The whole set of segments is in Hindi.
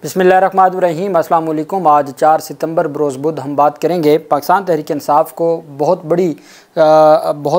बिस्मिल्लाहिर्रहमानिर्रहीम। अस्सलाम वालेकुम। आज 4 सितंबर बरोज़ बुध हम बात करेंगे पाकिस्तान तहरीक इंसाफ़ को बहुत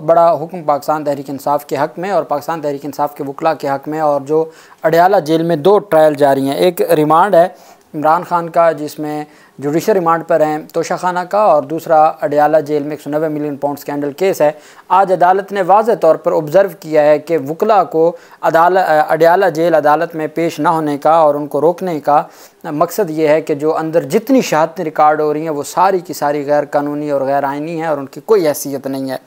बड़ा हुक्म पाकिस्तान तहरीक इंसाफ़ के हक़ में और पाकिस्तान तहरीक इंसाफ़ के वकला के हक़ में, और जो अडयाला जेल में 2 ट्रायल जारी हैं। एक रिमांड है इमरान खान का जिसमें जुडिशल रिमांड पर हैं तोशा खाना का, और दूसरा अडयाला जेल में 190 मिलियन पाउंड स्कैंडल केस है। आज अदालत ने वाज़ेह तौर पर ऑब्ज़र्व किया है कि वकला को अडयाला जेल अदालत में पेश ना होने का और उनको रोकने का मकसद ये है कि जो अंदर जितनी शहादतें रिकॉर्ड हो रही हैं वो सारी की सारी गैर कानूनी और गैर आइनी है और उनकी कोई हैसियत नहीं है।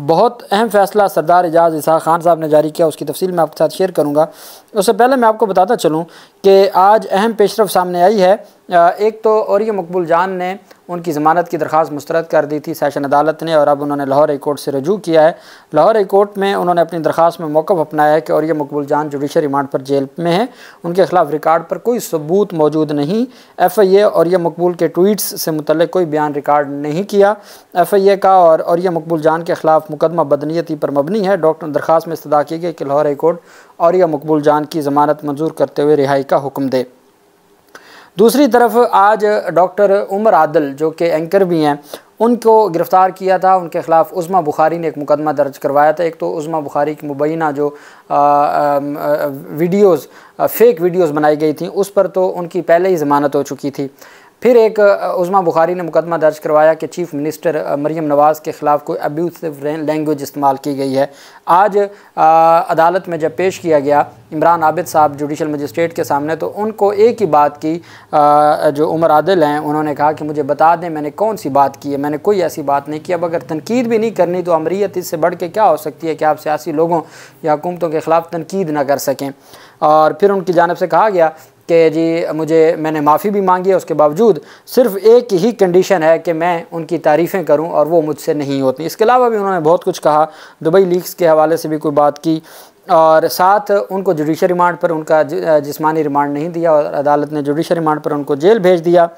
बहुत अहम फ़ैसला सरदार एजाज़ इसहाक़ खान साहब ने जारी किया, उसकी तफसील मैं आपके साथ शेयर करूँगा। उससे पहले मैं आपको बताता चलूँ कि आज अहम पेशरफ सामने आई है। एक तो औरिया मकबूल जान ने उनकी ज़मानत की दरख्वास्त मुस्तरद कर दी थी सेशन अदालत ने, और अब उन्होंने लाहौर हाई कोर्ट से रजू किया है। लाहौर हाई कोर्ट में उन्होंने अपनी दरख्वास्त में मौक़िफ़ अपनाया है कि औरिया मकबूल जान जुडिशल रिमांड पर जेल में है, उनके ख़िलाफ़ रिकॉर्ड पर कोई सबूत मौजूद नहीं। FIA औरिया मकबूल के ट्वीट्स से मुतल्लिक़ कोई बयान रिकॉर्ड नहीं किया। FIA का और औरिया मकबूल जान के ख़िलाफ़ मुकदमा बदनीयती पर मबनी है। डॉक्टर दरख्वास्त में इस्तदा की गई कि लाहौर हाई कोर्ट औरिया मकबूल जान की ज़मानत मंजूर करते हुए रिहाई का हुक्म दे। दूसरी तरफ आज डॉक्टर उमर आदिल जो कि एंकर भी हैं, उनको गिरफ़्तार किया था। उनके ख़िलाफ़ उज़्मा बुखारी ने एक मुकदमा दर्ज करवाया था। एक तो उज़्मा बुखारी की मुबैना जो वीडियोज़ फ़ेक वीडियोज़ बनाई गई थी उस पर तो उनकी पहले ही ज़मानत हो चुकी थी। फिर एक उज़्मा बुखारी ने मुकदमा दर्ज करवाया कि चीफ़ मिनिस्टर मरीम नवाज़ के ख़िलाफ़ कोई अब्यूसिव लैंग्वेज इस्तेमाल की गई है। आज अदालत में जब पेश किया गया इमरान आबिद साहब जुडिशल मजिस्ट्रेट के सामने, तो उनको एक ही बात की, जो उमर आदिल हैं उन्होंने कहा कि मुझे बता दें मैंने कौन सी बात की है, मैंने कोई ऐसी बात नहीं की। अब अगर तनकीद भी नहीं करनी तो अमरीयत इससे बढ़ के क्या हो सकती है कि आप सियासी लोगों या हुकूमतों के ख़िलाफ़ तनकीद ना कर सकें। और फिर उनकी जानिब से कहा गया कि जी मैंने माफ़ी भी मांगी है, उसके बावजूद सिर्फ़ एक ही कंडीशन है कि मैं उनकी तारीफ़ें करूं और वो मुझसे नहीं होती। इसके अलावा भी उन्होंने बहुत कुछ कहा, दुबई लीक्स के हवाले से भी कोई बात की, और साथ उनको जुडिशल रिमांड पर उनका जिस्मानी रिमांड नहीं दिया और अदालत ने जुडिशल रिमांड पर उनको जेल भेज दिया।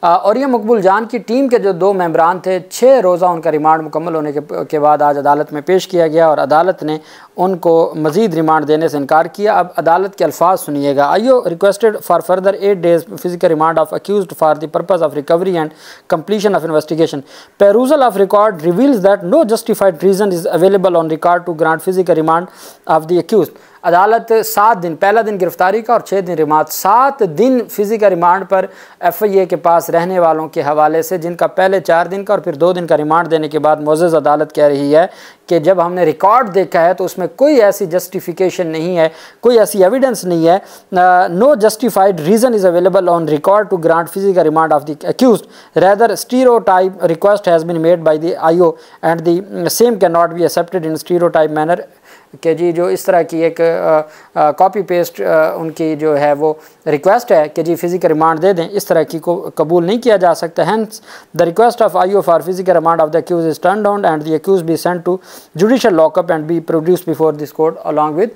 औरिया मकबूल जान की टीम के जो 2 मेंबरान थे, 6 रोज़ा उनका रिमांड मुकम्मल होने के बाद आज अदालत में पेश किया गया और अदालत ने उनको मज़ीद रिमांड देने से इनकार किया। अब अदालत के अल्फाज सुनिएगा। IO requested for further 8 days physical remand of accused for the purpose of recovery and completion of investigation. Perusal of record reveals that no justified reason is available on record to grant physical remand of the accused. अदालत 7 दिन, पहला दिन गिरफ्तारी का और 6 दिन रिमांड, 7 दिन फिजिकल रिमांड पर FIA के पास रहने वालों के हवाले से, जिनका पहले 4 दिन का और फिर 2 दिन का रिमांड देने के बाद मुअज़्ज़ज़ अदालत कह रही है कि जब हमने रिकॉर्ड देखा है तो उसमें कोई ऐसी जस्टिफिकेशन नहीं है, कोई ऐसी एविडेंस नहीं है। No justified reason is available on record to grant physical remand of the accused. Rather stereotype request has been made by the IO and the same can not be accepted in stereotype manner. कि जी जो इस तरह की एक कॉपी पेस्ट उनकी जो है वो रिक्वेस्ट है कि जी फिजिकल रिमांड दे दें, इस तरह की को कबूल नहीं किया जा सकता। Hence the request of IO for physical remand of the accuse is turn down and the accuse be sent to judicial lockup and be produce before this court along with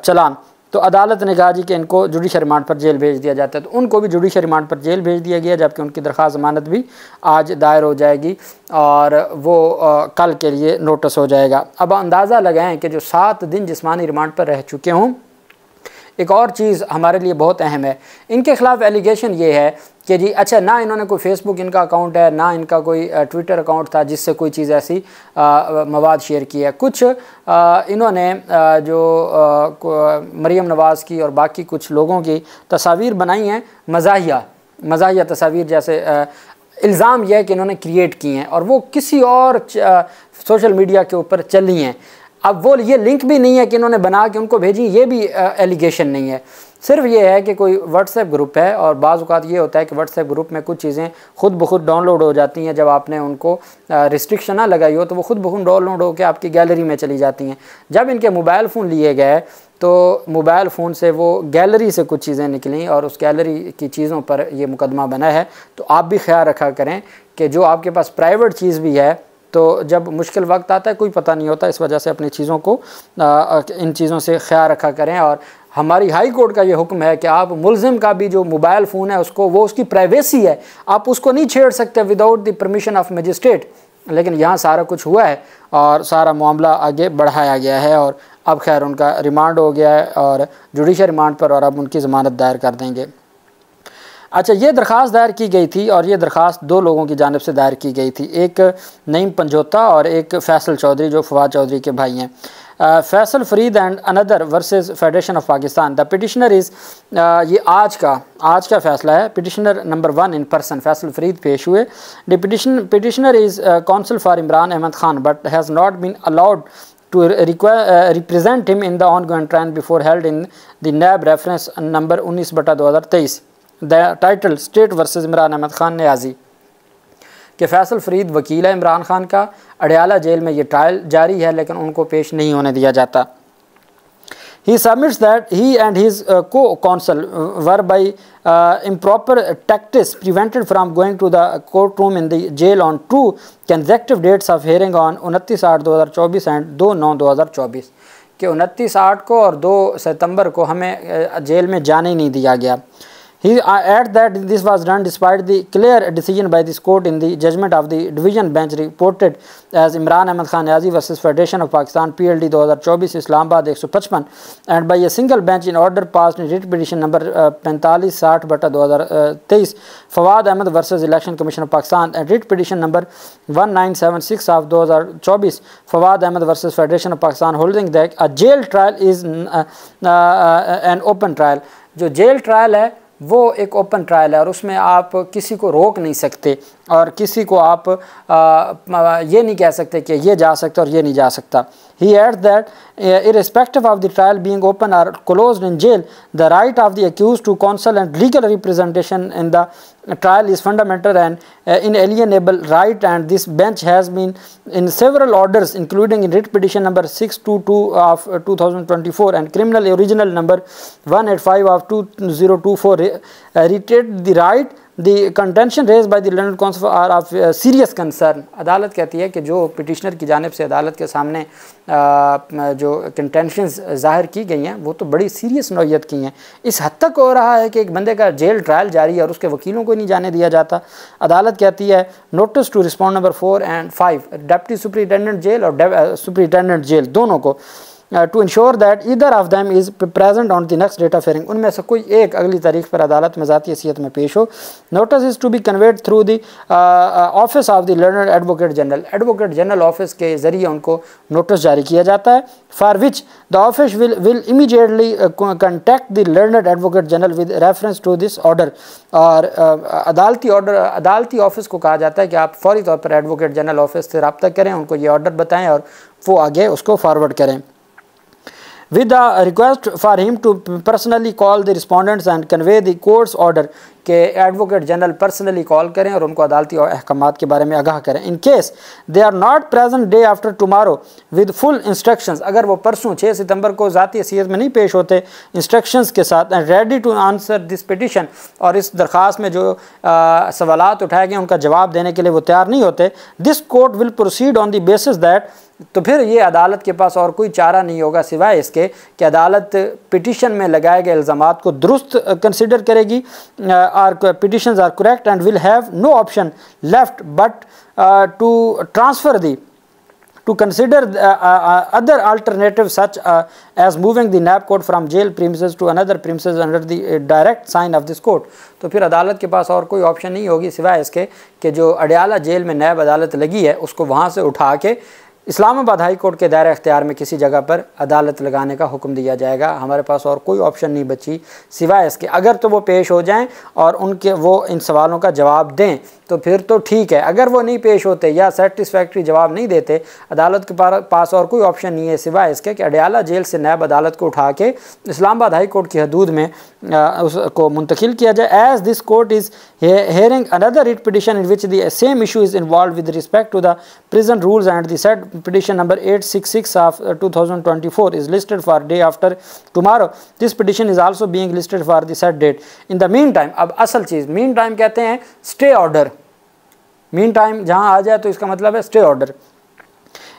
challan. तो अदालत ने कहा जी कि इनको जुडिशल रिमांड पर जेल भेज दिया जाता है, तो उनको भी जुडिशल रिमांड पर जेल भेज दिया गया, जबकि उनकी दरख्वास्त ज़मानत भी आज दायर हो जाएगी और वो कल के लिए नोटिस हो जाएगा। अब अंदाज़ा लगाएं कि जो 7 दिन जिस्मानी रिमांड पर रह चुके हों। एक और चीज़ हमारे लिए बहुत अहम है, इनके ख़िलाफ़ एलिगेशन ये है कि जी अच्छा ना इन्होंने कोई फेसबुक इनका अकाउंट है, ना इनका कोई ट्विटर अकाउंट था जिससे कोई चीज़ ऐसी मवाद शेयर की है। कुछ इन्होंने जो मरीम नवाज़ की और बाकी कुछ लोगों की तस्वीर बनाई हैं, मज़ाहिया तस्वीर, जैसे इल्ज़ाम यह है कि इन्होंने क्रिएट की हैं और वो किसी और सोशल मीडिया के ऊपर चली हैं। अब वो ये लिंक भी नहीं है कि इन्होंने बना के उनको भेजी, ये भी एलिगेशन नहीं है। सिर्फ ये है कि कोई व्हाट्सएप ग्रुप है और बाज़ औक़ात ये होता है कि व्हाट्सएप ग्रुप में कुछ चीज़ें खुद ब खुद डाउनलोड हो जाती हैं। जब आपने उनको रिस्ट्रिक्शन ना लगाई हो तो वो खुद ब खुद डाउनलोड होकर आपकी गैलरी में चली जाती हैं। जब इनके मोबाइल फ़ोन लिए गए तो मोबाइल फ़ोन से वो गैलरी से कुछ चीज़ें निकलीं और उस गैलरी की चीज़ों पर ये मुकदमा बना है। तो आप भी ख्याल रखा करें कि जो आपके पास प्राइवेट चीज़ भी है, तो जब मुश्किल वक्त आता है कोई पता नहीं होता, इस वजह से अपनी चीज़ों को इन चीज़ों से ख्याल रखा करें। और हमारी हाई कोर्ट का ये हुक्म है कि आप मुल्ज़िम का भी जो मोबाइल फ़ोन है उसको, वो उसकी प्राइवेसी है, आप उसको नहीं छेड़ सकते without the permission of magistrate. लेकिन यहाँ सारा कुछ हुआ है और सारा मामला आगे बढ़ाया गया है और अब खैर उनका रिमांड हो गया है और जुडिशल रिमांड पर, और अब उनकी ज़मानत दायर कर देंगे। अच्छा, ये दरख्वास्त दायर की गई थी और ये दरख्वास्त 2 लोगों की जानिब से दायर की गई थी, एक नईम पंजोता और एक फैसल चौधरी जो फवाद चौधरी के भाई हैं। Faisal Farid and another versus federation of Pakistan. The petitioner is, ये आज का फ़ैसला है। Petitioner number 1 in person Faisal Farid पेश हुए। The petitioner is counsel for Imran Ahmed Khan but has not been allowed to represent him in the ongoing trial before held in the NAB reference number 19/2023। The title State versus Imran Ahmed Khan Niazi कि फैसल फरीद वकील है इमरान खान का, अडयाला जेल में ये ट्रायल जारी है लेकिन उनको पेश नहीं होने दिया जाता। He submits that he and his co-counsel were by improper tactics prevented from going to the courtroom in the jail on 2 consecutive dates of hearing on 29/8/2024 and 2/9/2024 कि 29/8 को और 2 सितंबर को हमें जेल में जाने नहीं दिया गया। He adds that this was done despite the clear decision by this court in the judgment of the division bench reported as Imran Ahmad Khan Niazi versus Federation of Pakistan PLD 2024 Islamabad 155 and by a single bench in order passed in writ petition number 45/60/2023 Fawad Ahmed versus Election Commission of Pakistan and writ petition number 1976 of 2024 Fawad Ahmed versus Federation of Pakistan holding that a jail trial is an open trial। जो जेल ट्रायल है वो एक ओपन ट्रायल है और उसमें आप किसी को रोक नहीं सकते और किसी को आप ये नहीं कह सकते कि ये जा सकता और ये नहीं जा सकता। He adds that irrespective of the trial being open or closed in jail, the right of the accused to counsel and legal representation in the trial is fundamental and inalienable right, and this bench has been in several orders including in writ petition number 622 of 2024 and criminal original number 185 of 2024 reiterated the right the contention raised by the learned counsel are of serious concern। अदालत कहती है कि जो पिटिशनर की जानिब से अदालत के सामने जो कंटेंशंस ज़ाहिर की गई हैं वो तो बड़ी सीरियस नौयत की हैं। इस हद तक हो रहा है कि एक बंदे का जेल ट्रायल जारी है और उसके वकीलों को नहीं जाने दिया जाता। अदालत कहती है notice to respond number 4 and 5 deputy superintendent jail और सुपरिटेंडेंट जेल दोनों को to ensure that either of them is present on the next date of hearing, उनमें से कोई एक अगली तारीख पर अदालत में ज़ाती हैसियत में पेश हो। Notice is to be conveyed through the office of the learned advocate general office के ज़रिए उनको नोटिस जारी किया जाता है। For which the office will immediately contact the learned advocate general with reference to this order. और अदालती ऑफिस को कहा जाता है कि आप फौरी तौर पर एडवोकेट जनरल ऑफिस से रब्ता करें, उनको ये ऑर्डर बताएँ और वो आगे उसको फॉरवर्ड करें। With the request for him to personally call the respondents and convey the court's order कि एडवोकेट जनरल पर्सनली कॉल करें और उनको अदालती अहकामात के बारे में आगाह करें। In case they are not present day after tomorrow with full instructions, अगर वो परसों 6 सितंबर को ज़ाती हैसियत में नहीं पेश होते इंस्ट्रक्शंस के साथ and ready to answer this petition, और इस दरख्वास्त में जो सवालात उठाए गए उनका जवाब देने के लिए वो तैयार नहीं होते, this court will proceed on the basis that, तो फिर ये अदालत के पास और कोई चारा नहीं होगा सिवाय इसके कि अदालत पिटिशन में लगाए गए इल्ज़ामात को दुरुस्त कंसिडर करेगी। Our petitions are correct and will have no option left but to consider other alternatives such as moving the NAB court from jail premises to another premises under the direct sign of this court। तो फिर अदालत के पास और कोई ऑप्शन नहीं होगी सिवाय इसके कि जो अडयाला जेल में नैब अदालत लगी है उसको वहाँ से उठा के इस्लामाबाद हाई कोर्ट के दायरे इख्तियार में किसी जगह पर अदालत लगाने का हुक्म दिया जाएगा। हमारे पास और कोई ऑप्शन नहीं बची सिवाय इसके, अगर तो वो पेश हो जाएं और उनके वो इन सवालों का जवाब दें तो फिर तो ठीक है, अगर वो नहीं पेश होते या सेटिस्फैक्ट्री जवाब नहीं देते अदालत के पास और कोई ऑप्शन नहीं है सिवाय इसके कि अडयाला जेल से नैब अदालत को उठा के इस्लामाबाद हाई कोर्ट की हदूद में उसको मुंतकिल किया जाए। As this court is hearing another writ petition in which the same issue is involve with respect to the prison rules and the said petition number 866 of 2024 is listed for day after tomorrow. This petition is also being listed for the said date. In the meantime, अब असल चीज़ मीन टाइम कहते हैं स्टे ऑर्डर, मीन टाइम जहाँ आ जाए तो इसका मतलब है stay order.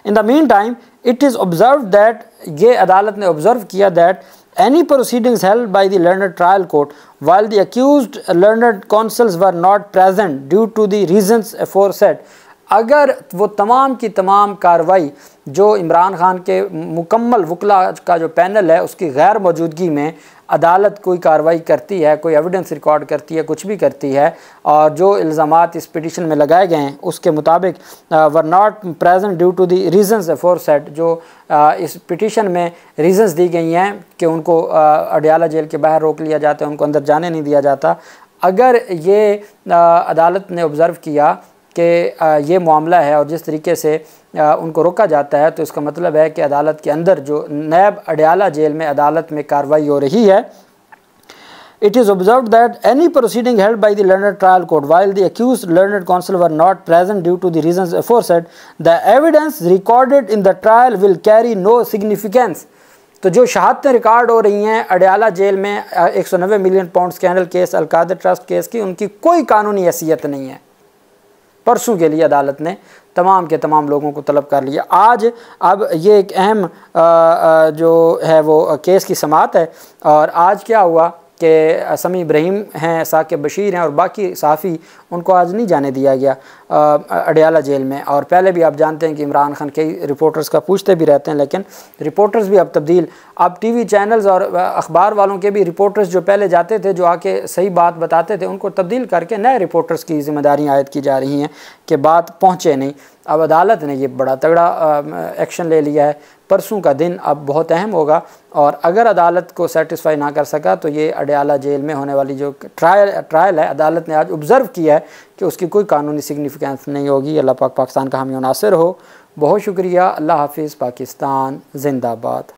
In the meantime, it is observed that ये अदालत ने ऑब्जर्व किया that any proceedings held by the learned trial court while the accused learned counsels were not present due to the reasons aforesaid, अगर वो तमाम की तमाम कार्रवाई जो इमरान खान के मुकम्मल वकला का जो पैनल है उसकी गैर मौजूदगी में अदालत कोई कार्रवाई करती है, कोई एविडेंस रिकॉर्ड करती है, कुछ भी करती है, और जो इल्ज़ामात इस पिटीशन में लगाए गए हैं उसके मुताबिक were not present due to the reasons aforesaid, जो इस पिटीशन में रीजंस दी गई हैं कि उनको अडयाला जेल के बाहर रोक लिया जाता है, उनको अंदर जाने नहीं दिया जाता, अगर ये अदालत ने ऑब्ज़र्व किया कि ये मामला है और जिस तरीके से उनको रोका जाता है, तो इसका मतलब है कि अदालत के अंदर जो नैब अडयाला जेल में अदालत में कार्रवाई हो रही है। It is observed that any proceeding held by the learned trial court while the accused learned counsel were not present due to the reasons aforesaid, the evidence recorded in the trial will carry no significance। तो जो शहादतें रिकॉर्ड हो रही हैं अडयाला जेल में 190 million pound scandal case, Al-Qadir trust case की, उनकी कोई कानूनी हैसियत नहीं है। परसों के लिए अदालत ने तमाम के तमाम लोगों को तलब कर लिया। आज अब ये एक अहम जो है वो केस की समाअत है, और आज क्या हुआ कि समी इब्राहिम हैं, साकिब बशीर हैं और बाकी सहाफ़ी, उनको आज नहीं जाने दिया गया अडयाला जेल में। और पहले भी आप जानते हैं कि इमरान खान कई रिपोर्टर्स का पूछते भी रहते हैं, लेकिन रिपोर्टर्स भी अब तब्दील, अब टीवी चैनल्स और अखबार वालों के भी रिपोर्टर्स जो पहले जाते थे, जो आके सही बात बताते थे, उनको तब्दील करके नए रिपोर्टर्स की ज़िम्मेदारियाँ आयद की जा रही हैं कि बात पहुँचे नहीं। अब अदालत ने ये बड़ा तगड़ा एक्शन ले लिया है। परसों का दिन अब बहुत अहम होगा, और अगर अदालत को सेटिस्फाई ना कर सका तो ये अडयाला जेल में होने वाली जो ट्रायल है, अदालत ने आज ऑब्ज़र्व किया है कि उसकी कोई कानूनी सिग्निफिकेंस नहीं होगी। अल्लाह पाक पाकिस्तान का हामी नासिर हो। बहुत शुक्रिया। अल्लाह हाफिज़। पाकिस्तान जिंदाबाद।